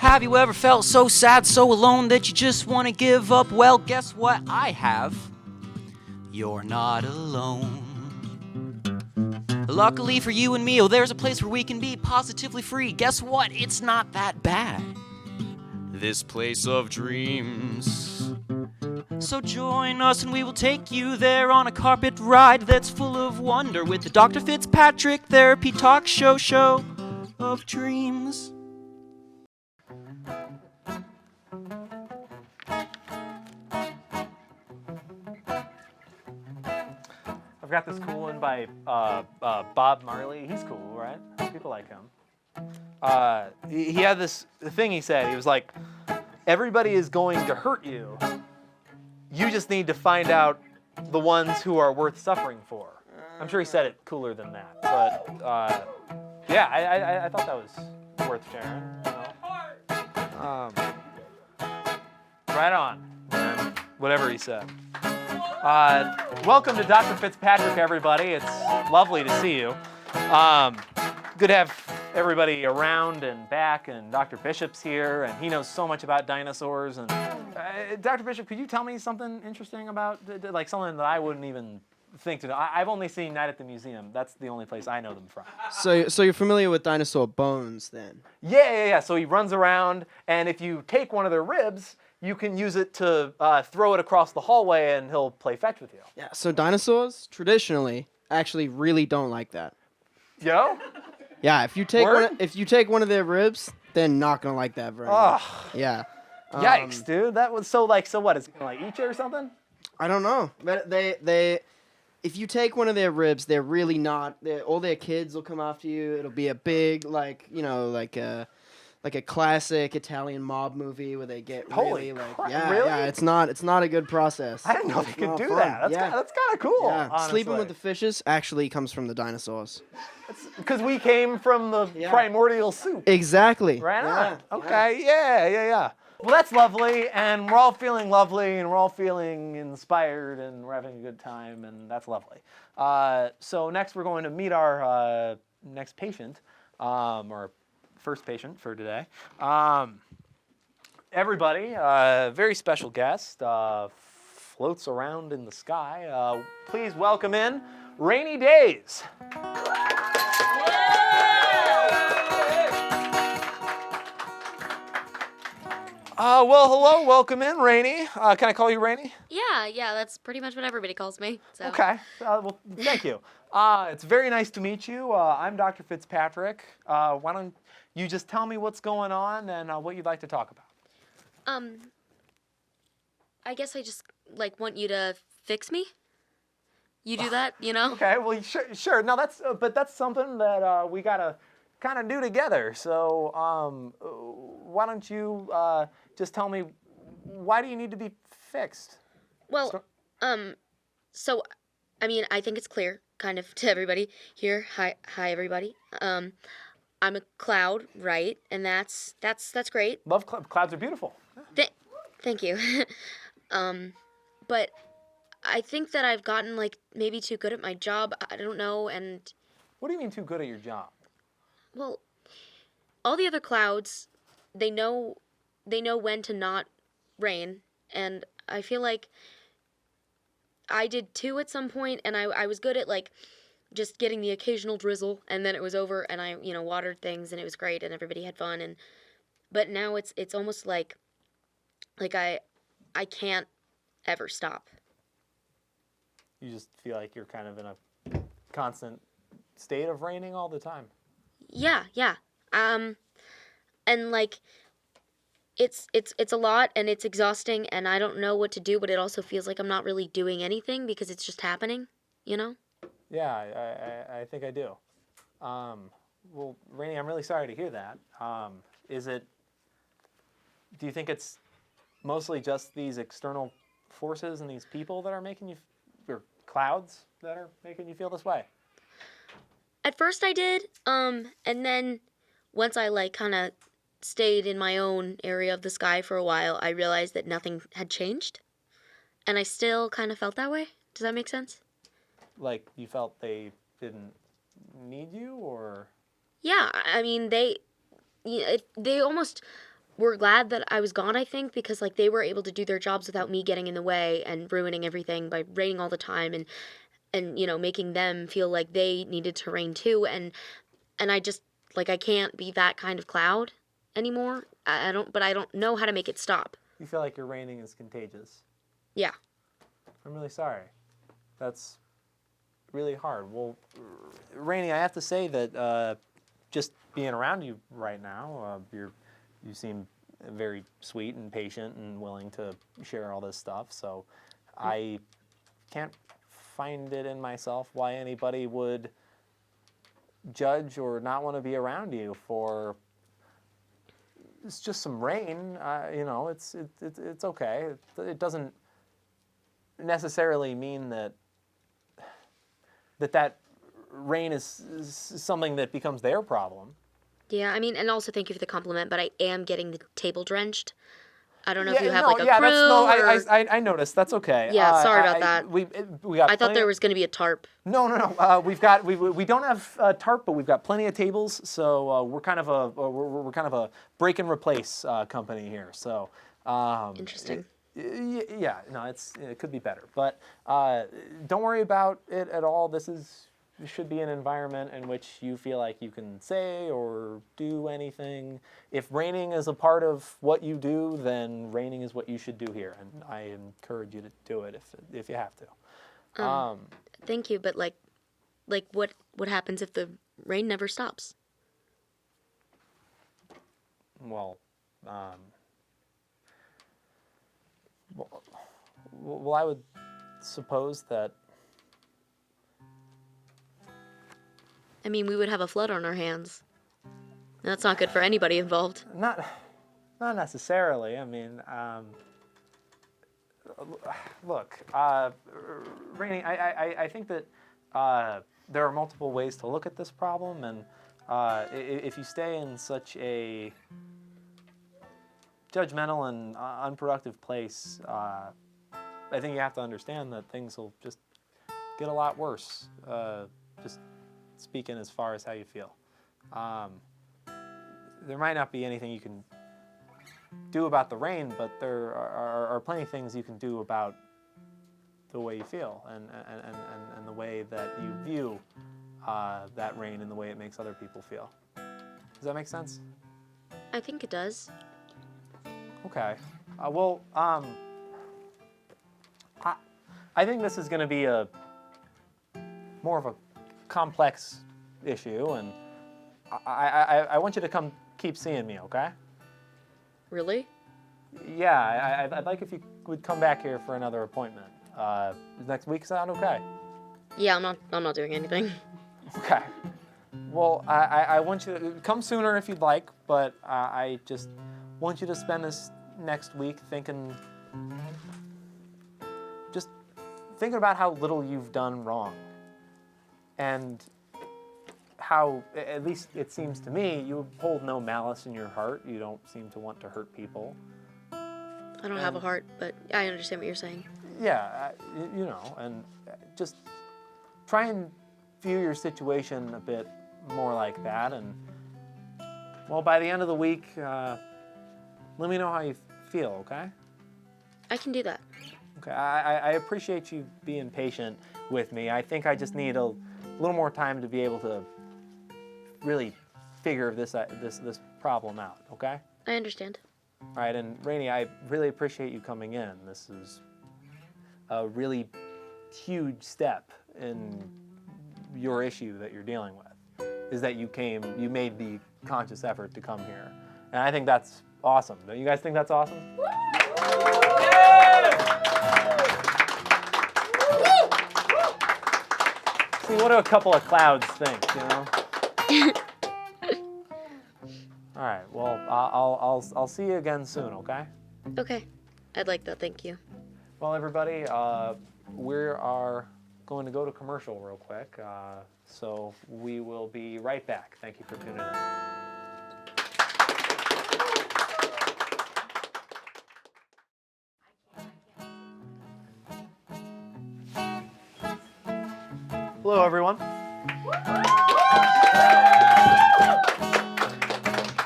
Have you ever felt so sad, so alone that you just want to give up? Well, guess what? I have. You're not alone. Luckily for you and me, oh, there's a place where we can be positively free. Guess what? It's not that bad. This place of dreams. So join us and we will take you there on a carpet ride that's full of wonder with the Dr. Fitzpatrick Therapy Talk Show of Dreams. I've got this cool one by Bob Marley. He's cool, right? People like him. He had this thing he said. He was like, everybody is going to hurt you. You just need to find out the ones who are worth suffering for. I'm sure he said it cooler than that. But, yeah, I thought that was worth sharing. You know? Right on, man. Whatever he said. Welcome to Dr. Fitzpatrick, everybody. It's lovely to see you. Good to have everybody around and back, and Dr. Bishop's here, and he knows so much about dinosaurs. And Dr. Bishop, could you tell me something interesting about, like something that I wouldn't even think to know? I've only seen Night at the Museum. That's the only place I know them from. So you're familiar with dinosaur bones, then? Yeah. So he runs around, and if you take one of their ribs, you can use it to throw it across the hallway, and he'll play fetch with you. Yeah, so dinosaurs, traditionally, actually really don't like that. Yo? Yeah, if you take one of their ribs, they're not gonna like that very much. Yeah. Yikes, dude. That was so what? Is it gonna eat you or something? I don't know, but they if you take one of their ribs, they're really not. All their kids will come after you. It'll be a big like a classic Italian mob movie where they get Holy really crap, yeah, really? yeah. It's not a good process. I didn't know they could do fun. that. That's kind of cool. Yeah. Honestly. Sleeping with the fishes actually comes from the dinosaurs. Because we came from the primordial soup. Exactly. Right on. Okay. Yeah. Well, that's lovely, and we're all feeling lovely, and we're all feeling inspired, and we're having a good time, and that's lovely. So next we're going to meet our next patient, or first patient for today. Everybody, very special guest, floats around in the sky. Please welcome in Raini Dayze. Well, hello, welcome in, Raini. Can I call you Raini? Yeah, that's pretty much what everybody calls me. So. Okay, well, thank you. It's very nice to meet you. I'm Dr. Fitzpatrick. Why don't you just tell me what's going on and what you'd like to talk about? I guess I just want you to fix me. You do that, you know? Okay, well, sure. No, that's something that we gotta kind of do together. So, why don't you just tell me, why do you need to be fixed? Well, so, I mean, I think it's clear, kind of, to everybody here. Hi, everybody. I'm a cloud, right? And that's great. Love clouds are beautiful. Thank you. But I think that I've gotten maybe too good at my job. I don't know, and. What do you mean too good at your job? Well, all the other clouds, they know when to not rain, and I feel like I did too at some point, and I was good at just getting the occasional drizzle, and then it was over, and I watered things, and it was great, and everybody had fun, but now it's almost like I can't ever stop. You just feel like you're kind of in a constant state of raining all the time. Yeah. And it's a lot, and it's exhausting, and I don't know what to do, but it also feels like I'm not really doing anything because it's just happening, you know? Yeah, I think I do. Well, Raini, I'm really sorry to hear that. Do you think it's mostly just these external forces and these people that are making you, or clouds that are making you feel this way? At first I did, and then once I kind of stayed in my own area of the sky for a while, I realized that nothing had changed, and I still kind of felt that way. Does that make sense? Like you felt they didn't need you, or? Yeah, I mean they almost were glad that I was gone, I think, because like they were able to do their jobs without me getting in the way and ruining everything by raining all the time and you know, making them feel like they needed to rain too. And I just like I can't be that kind of cloud anymore. I don't know how to make it stop. You feel like your raining is contagious. Yeah. I'm really sorry. That's really hard. Well, Raini, I have to say that just being around you right now, you seem very sweet and patient and willing to share all this stuff. So I can't find it in myself why anybody would judge or not want to be around you for it's just some rain. You know, it's okay. It doesn't necessarily mean that rain is something that becomes their problem. Yeah, I mean, and also thank you for the compliment, but I am getting the table drenched. I don't know if Yeah, you have no, like a yeah, crew that's no. or... I noticed. That's okay. Yeah, sorry about that. We got. I thought there was going to be a tarp. No. We don't have a tarp, but we've got plenty of tables. So we're kind of a break and replace company here. So Interesting. Yeah, no, it could be better, but don't worry about it at all. This should be an environment in which you feel like you can say or do anything. If raining is a part of what you do, then raining is what you should do here, and I encourage you to do it if you have to. Thank you, but like what happens if the rain never stops? Well, I would suppose that. I mean, we would have a flood on our hands. That's not good for anybody involved. Not necessarily. I mean, look, Raini, I think that there are multiple ways to look at this problem, and if you stay in such a judgmental and unproductive place, I think you have to understand that things will just get a lot worse. Just speaking as far as how you feel. There might not be anything you can do about the rain, but there are plenty of things you can do about the way you feel and the way that you view that rain and the way it makes other people feel. Does that make sense? I think it does. Okay. Well, I think this is going to be more of a complex issue, and I want you to come keep seeing me, okay? Really? Yeah, I'd like if you would come back here for another appointment. Next week sound okay? Yeah, I'm not doing anything. Okay. Well, I want you to come sooner if you'd like, but I just want you to spend this next week thinking about how little you've done wrong. And how, at least it seems to me, you hold no malice in your heart. You don't seem to want to hurt people. I don't have a heart, but I understand what you're saying. Yeah, you know, and just try and view your situation a bit more like that. And, well, by the end of the week, let me know how you feel, okay? I can do that. Okay, I appreciate you being patient with me. I think I just need a little more time to be able to really figure this problem out, okay? I understand. All right, and Raini, I really appreciate you coming in. This is a really huge step in your issue that you're dealing with, is that you made the conscious effort to come here. And I think that's awesome. Don't you guys think that's awesome? See, what do a couple of clouds think, you know? All right. Well, I'll see you again soon. Okay. Okay. I'd like that. Thank you. Well, everybody, we are going to go to commercial real quick, so we will be right back. Thank you for tuning in. Hello, everyone.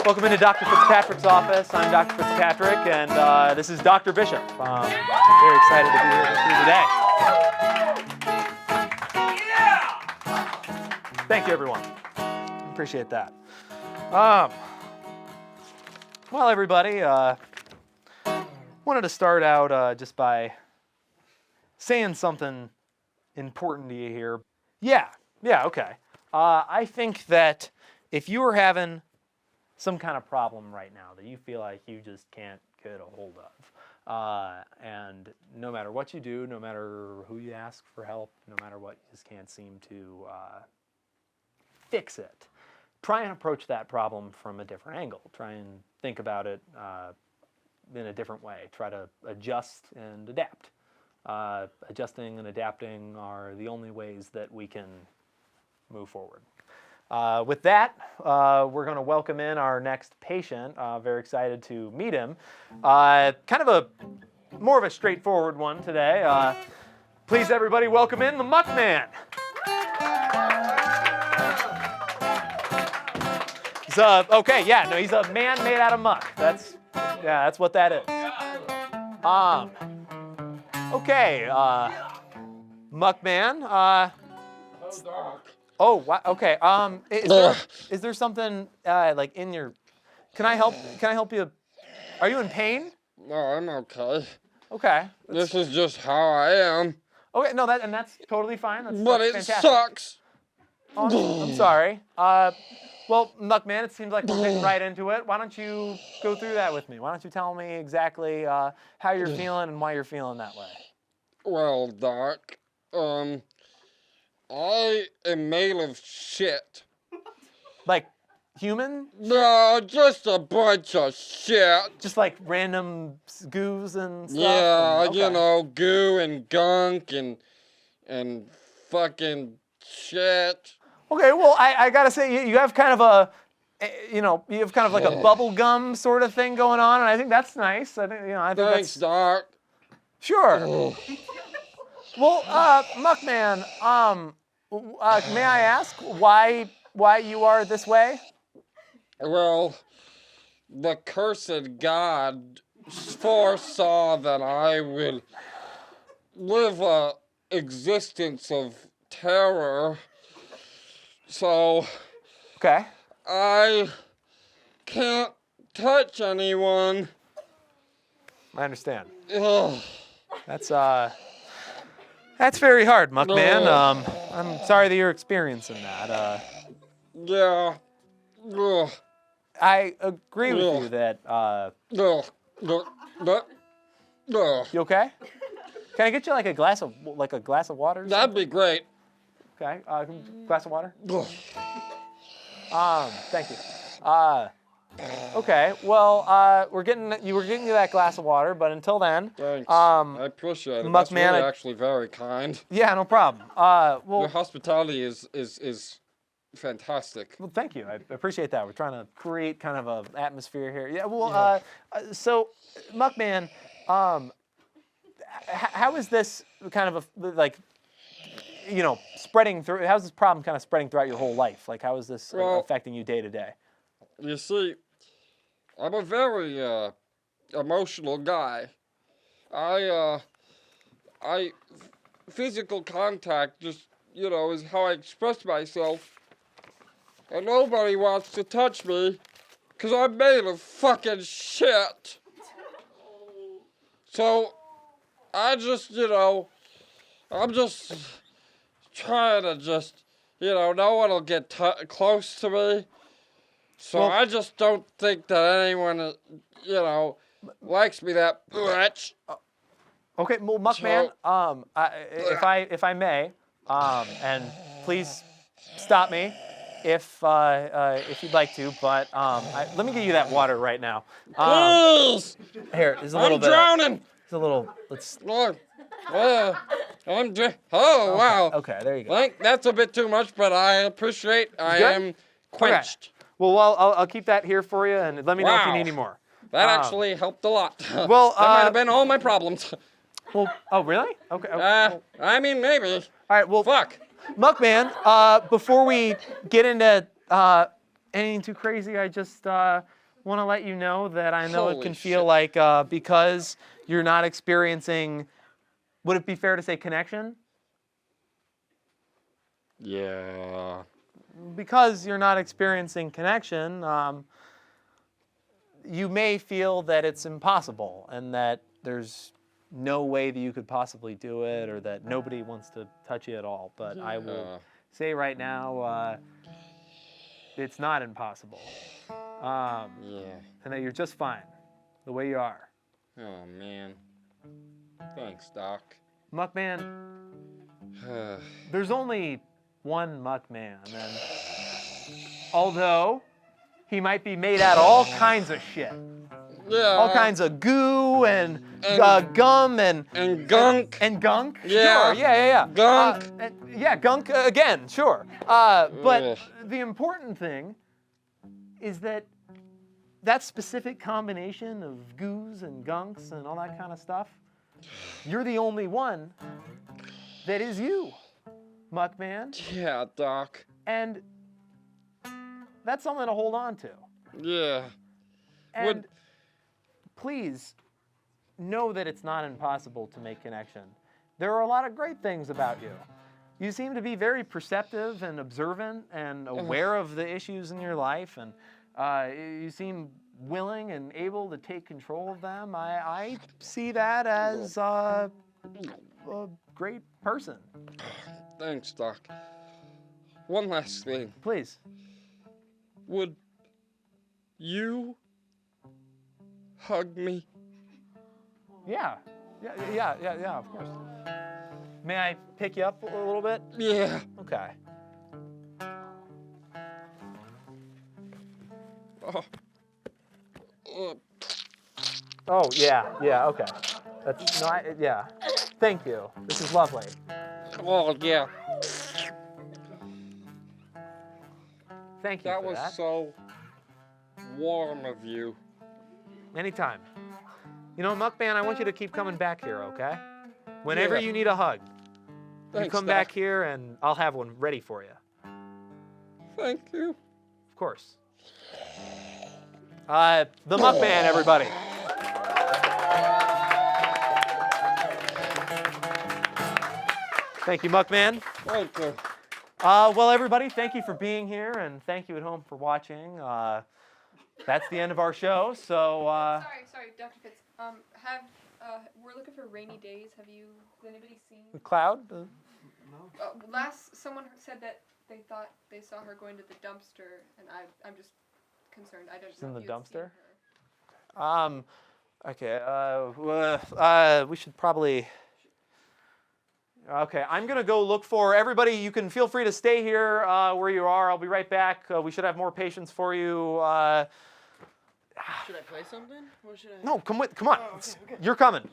Welcome into Dr. Fitzpatrick's office. I'm Dr. Fitzpatrick, and this is Dr. Bishop. Very excited to be here with you today. Thank you, everyone. Appreciate that. Well, everybody, wanted to start out just by saying something important to you here. Yeah, okay. I think that if you were having some kind of problem right now that you feel like you just can't get a hold of, and no matter what you do, no matter who you ask for help, no matter what, you just can't seem to fix it, try and approach that problem from a different angle. Try and think about it in a different way. Try to adjust and adapt. Adjusting and adapting are the only ways that we can move forward. With that, we're going to welcome in our next patient. Very excited to meet him. Kind of more of a straightforward one today. Please, everybody, welcome in the Muck Man. He's he's a man made out of muck. That's what that is. Muck Man. Oh, wow. Okay. Is there something like in your? Can I help you? Are you in pain? No, I'm okay. Okay. This is just how I am. Okay. No, that's totally fine. That's But fantastic. it sucks. Oh, I'm sorry. Well, Muck Man, it seems like we're getting right into it. Why don't you go through that with me? Why don't you tell me exactly how you're feeling and why you're feeling that way? Well, Doc, I am made of shit. Like human? No, just a bunch of shit. Just like random goos and stuff? Yeah, Okay. you know, goo and gunk and fucking shit. Okay, well, I gotta say, you have kind of like a bubble gum sort of thing going on, and I think that's nice. I think Thanks, Doc. Sure. Well, Muck Man, may I ask why you are this way? Well, the cursed God foresaw that I would live a existence of terror. So, Okay. I can't touch anyone. I understand. Ugh. That's very hard, Muck Man. I'm sorry that you're experiencing that. Yeah. Ugh. I agree with you that. Ugh. Ugh. Ugh. Ugh. You okay? Can I get you like a glass of water? Or something? That'd be great. Okay. Glass of water. Ugh. Thank you. Okay. Well, we're getting you that glass of water, but until then. Thanks. I appreciate it. Muck That's Man, really actually very kind. Yeah, no problem. Your Well, hospitality is fantastic. well, thank you. I appreciate that. We're trying to create kind of an atmosphere here. Yeah. Well, so Muck Man, how is this kind of spreading through? How's this problem kind of spreading throughout your whole life? Like, how is this affecting you day to day? You see, I'm a very emotional guy. Physical contact just, is how I express myself. And nobody wants to touch me because I'm made of fucking shit. So, I just, I'm just trying to no one will get close to me. So I just don't think that anyone, likes me that much. Okay, well, Muck Man, if I may, and please stop me if you'd like to, but let me give you that water right now. Please! Here, there's a little I'm bit. drowning! There's a little. Let's. Lord. Oh, wow. Okay, there you go. That's a bit too much, but I appreciate. I am quenched. Okay. Well, I'll keep that here for you, and let me know if you need any more. That actually helped a lot. Well, that might have been all my problems. Well, oh, really? Okay. I mean, maybe. All right, well, Fuck. Muck Man, before we get into anything too crazy, I just want to let you know that I know it Holy can feel shit. like because you're not experiencing, would it be fair to say connection? Yeah. Because you're not experiencing connection, you may feel that it's impossible and that there's no way that you could possibly do it or that nobody wants to touch you at all. But I will say right now, it's not impossible. Yeah. And that you're just fine the way you are. Oh, man. Thanks, Doc. Muck Man, there's only one Muck Man, and although he might be made out of all kinds of shit, Yeah. all kinds of goo and gum and gunk. and gunk. Yeah. Sure, yeah. Gunk. Gunk again, sure. But Ugh. the important thing is that specific combination of goos and gunks and all that kind of stuff, you're the only one that is you, Muck Man. Yeah, Doc. And that's something to hold on to. Yeah. And please know that it's not impossible to make connection. There are a lot of great things about you. You seem to be very perceptive and observant and aware of the issues in your life, and you seem willing and able to take control of them. I see that as a great person. Thanks, Doc. One last thing. Please. Would you hug me? Yeah, of course. May I pick you up a little bit? Yeah. Okay. Oh, yeah, okay. That's yeah. Thank you. This is lovely. Oh, yeah. Thank you That for was that. so warm of you. Anytime. You know, Muck Man, I want you to keep coming back here, okay? Whenever Yeah. you need a hug, Thanks, you come Doc. back here and I'll have one ready for you. Thank you. Of course. The Muck Man, everybody. Thank you, Muck Man. Thank you. Well, everybody, thank you for being here, and thank you at home for watching. That's the end of our show, so... Sorry, Dr. Fitz. We're looking for Rainy Days. Has anybody seen? Cloud? Someone said that they thought they saw her going to the dumpster, and I'm just concerned. I don't She's know in if the you've seen dumpster? her. Okay, we should probably... Okay, I'm going to go look for everybody. You can feel free to stay here where you are. I'll be right back. We should have more patients for you. Should I play something? Or should I? No, come on. Oh, okay. You're coming.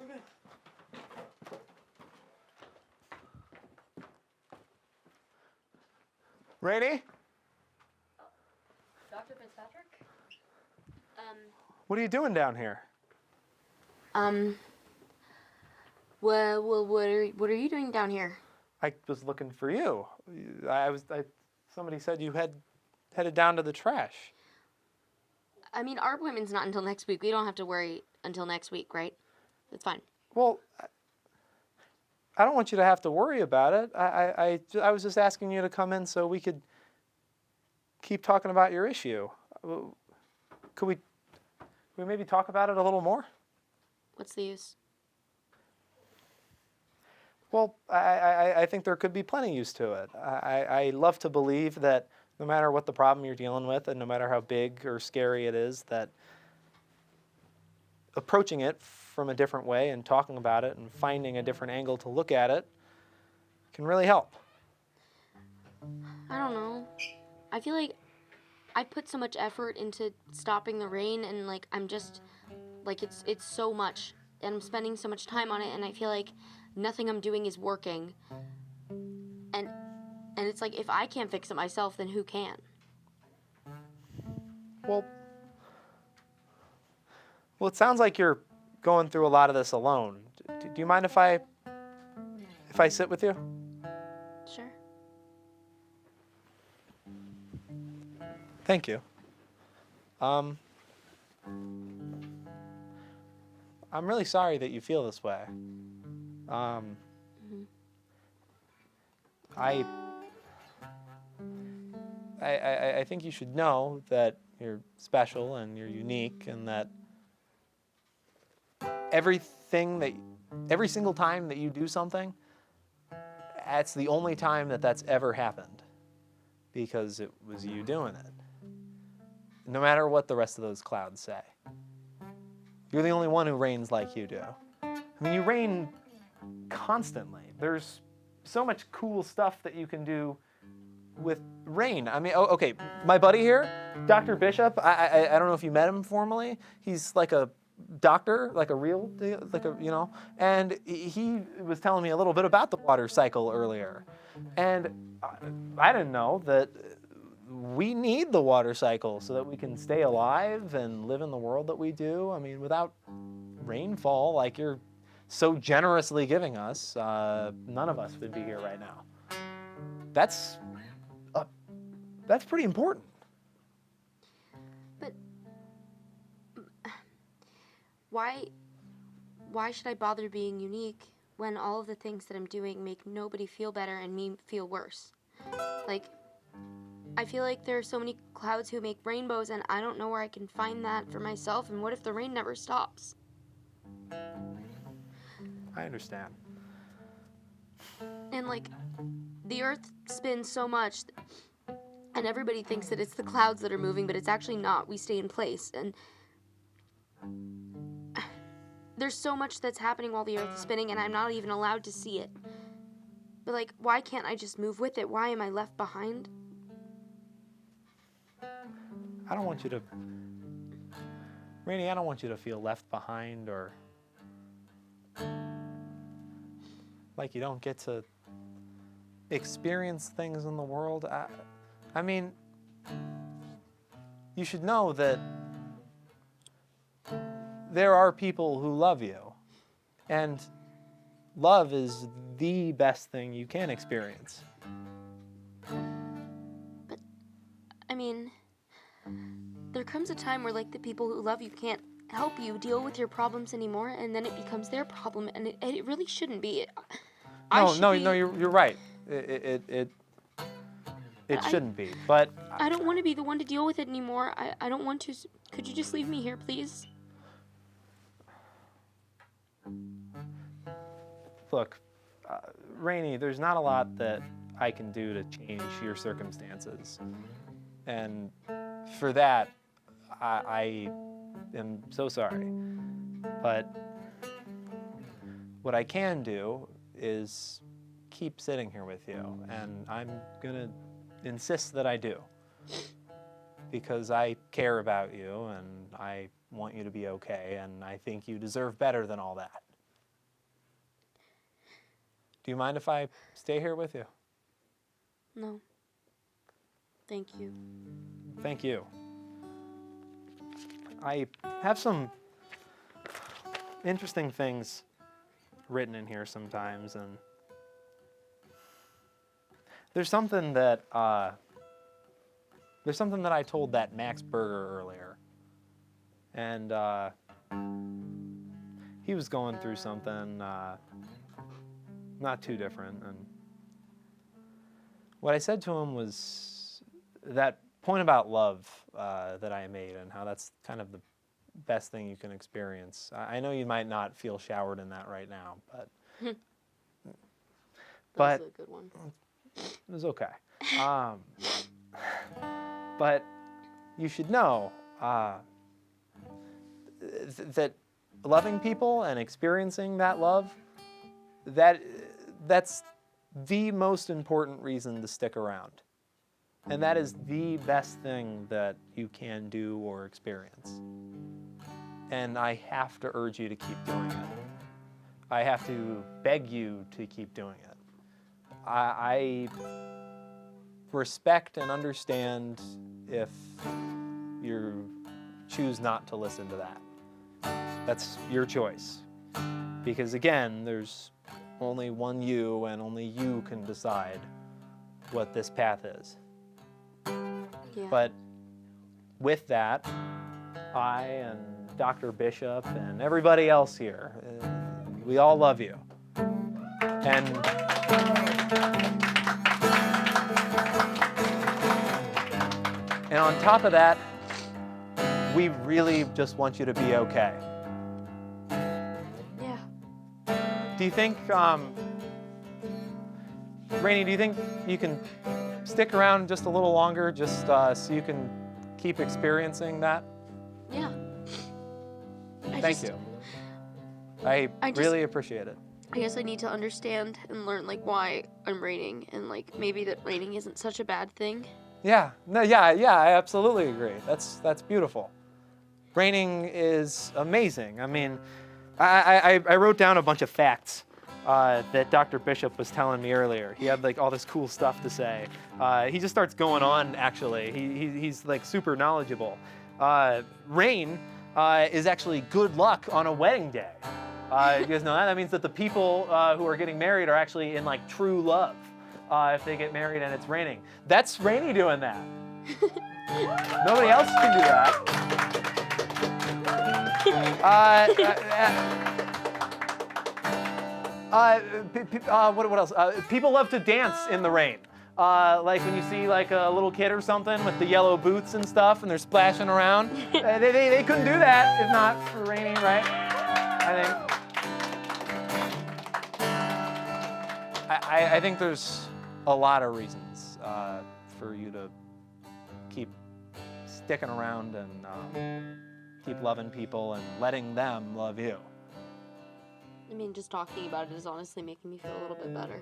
Raini? Dr. Fitzpatrick? What are you doing down here? Well, what are you doing down here? I was looking for you. Somebody said you headed down to the trash. I mean, our appointment's not until next week. We don't have to worry until next week, right? It's fine. Well, I don't want you to have to worry about it. I was just asking you to come in so we could keep talking about your issue. Could we maybe talk about it a little more? What's the use? Well, I think there could be plenty use to it. I love to believe that no matter what the problem you're dealing with and no matter how big or scary it is, that approaching it from a different way and talking about it and finding a different angle to look at it can really help. I don't know. I feel like I put so much effort into stopping the rain, and like I'm just like it's so much, and I'm spending so much time on it, and I feel like nothing I'm doing is working. And it's like if I can't fix it myself, then who can? Well, it sounds like you're going through a lot of this alone. Do you mind if I sit with you? Sure. Thank you. I'm really sorry that you feel this way. I think you should know that you're special and you're unique, and that every single time that you do something, that's the only time that that's ever happened, because it was you doing it. No matter what the rest of those clouds say. You're the only one who rains like you do. I mean, you rain constantly. There's so much cool stuff that you can do with rain. I mean, okay, my buddy here, Dr. Bishop, I don't know if you met him formally. He's like a doctor, like a real, and he was telling me a little bit about the water cycle earlier. And I didn't know that we need the water cycle so that we can stay alive and live in the world that we do. I mean, without rainfall, like you're so generously giving us, none of us would be here right now. That's pretty important. But why should I bother being unique when all of the things that I'm doing make nobody feel better and me feel worse? Like, I feel like there are so many clouds who make rainbows, and I don't know where I can find that for myself, and what if the rain never stops? I understand. And like, the earth spins so much, and everybody thinks that it's the clouds that are moving, but it's actually not. We stay in place, and there's so much that's happening while the earth is spinning, and I'm not even allowed to see it. But like, why can't I just move with it? Why am I left behind? I don't want you to, Rainy, I don't want you to feel left behind or like you don't get to experience things in the world. I mean, you should know that there are people who love you, and love is the best thing you can experience. But, I mean, there comes a time where, like, the people who love you can't help you deal with your problems anymore, and then it becomes their problem, and it really shouldn't be. No, you're right. It shouldn't be, but I don't want to be the one to deal with it anymore. I don't want to. Could you just leave me here, please? Look, Rainy, there's not a lot that I can do to change your circumstances. And for that, I am so sorry. But what I can do is keep sitting here with you. And I'm going to insist that I do. Because I care about you, and I want you to be okay, and I think you deserve better than all that. Do you mind if I stay here with you? No. Thank you. Thank you. I have some interesting things written in here sometimes, and there's something that I told that Max Berger earlier, and he was going through something not too different, and what I said to him was that point about love that I made, and how that's kind of the best thing you can experience. I know you might not feel showered in that right now, but That was a good one. it was okay. But you should know that loving people and experiencing that love, that's the most important reason to stick around. And that is the best thing that you can do or experience. And I have to urge you to keep doing it. I have to beg you to keep doing it. I respect and understand if you choose not to listen to that. That's your choice. Because again, there's only one you, and only you can decide what this path is. Yeah. But with that, I and Dr. Bishop and everybody else here. We all love you. And on top of that, we really just want you to be okay. Yeah. Do you think, Raini, do you think you can stick around just a little longer just so you can keep experiencing that? Yeah. Thank you. I just- really appreciate it. I guess I need to understand and learn like why I'm raining and like maybe that raining isn't such a bad thing. Yeah, no, yeah, I absolutely agree. That's beautiful. Raining is amazing. I mean, I wrote down a bunch of facts that Dr. Bishop was telling me earlier. He had like all this cool stuff to say. He just starts going on. Actually, he's like super knowledgeable. Rain is actually good luck on a wedding day. You guys know that? That means that the people who are getting married are actually in like true love if they get married and it's raining. That's Raini doing that. Nobody else can do that. What else? People love to dance in the rain. Like when you see like a little kid or something with the yellow boots and stuff and they're splashing around. They couldn't do that if not for raining, right? I think there's a lot of reasons for you to keep sticking around and keep loving people and letting them love you. I mean, just talking about it is honestly making me feel a little bit better.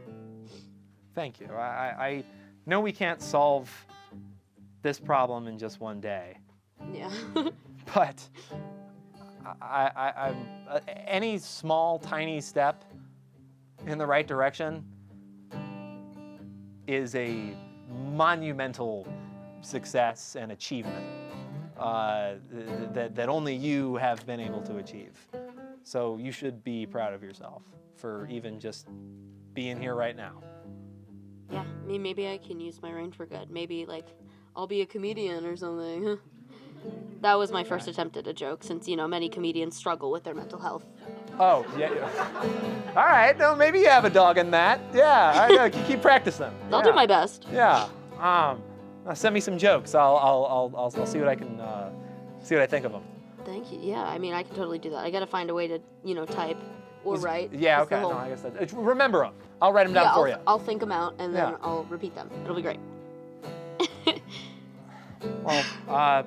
Thank you. I know we can't solve this problem in just one day, Yeah. but any small, tiny step in the right direction is a monumental success and achievement that only you have been able to achieve. So you should be proud of yourself for even just being here right now. Yeah. I mean, maybe I can use my rain for good. Maybe like I'll be a comedian or something. That was my first attempt at a joke, since you know many comedians struggle with their mental health. Oh, yeah. All right. No, maybe you have a dog in that. Yeah. Keep practicing. I'll do my best. Yeah. Send me some jokes. I'll see what I can see what I think of them. Thank you. Yeah. I mean, I can totally do that. I gotta find a way to type or write. Yeah. That's the Okay. whole- No, I guess that. Remember them. I'll write them down for you. I'll think them out and then Yeah. I'll repeat them. It'll be great. Well,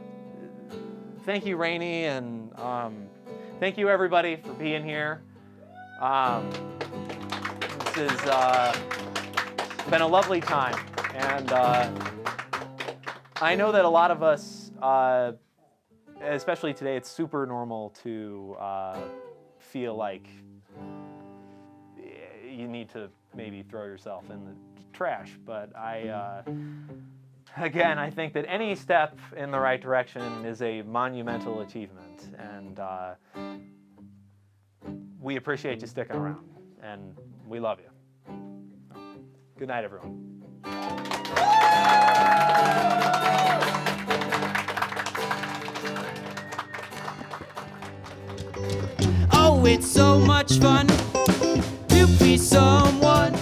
thank you, Raini, and thank you everybody for being here. This has been a lovely time, and I know that a lot of us, especially today, it's super normal to feel like you need to maybe throw yourself in the trash, but again, I think that any step in the right direction is a monumental achievement, and we appreciate you sticking around, and we love you. Good night, everyone. Oh, it's so much fun to be someone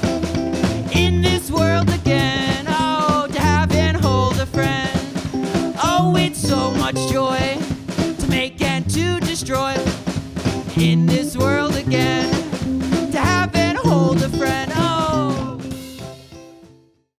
in this world again. Oh, to have and hold a friend. Oh, it's so much joy to make and to destroy in this world.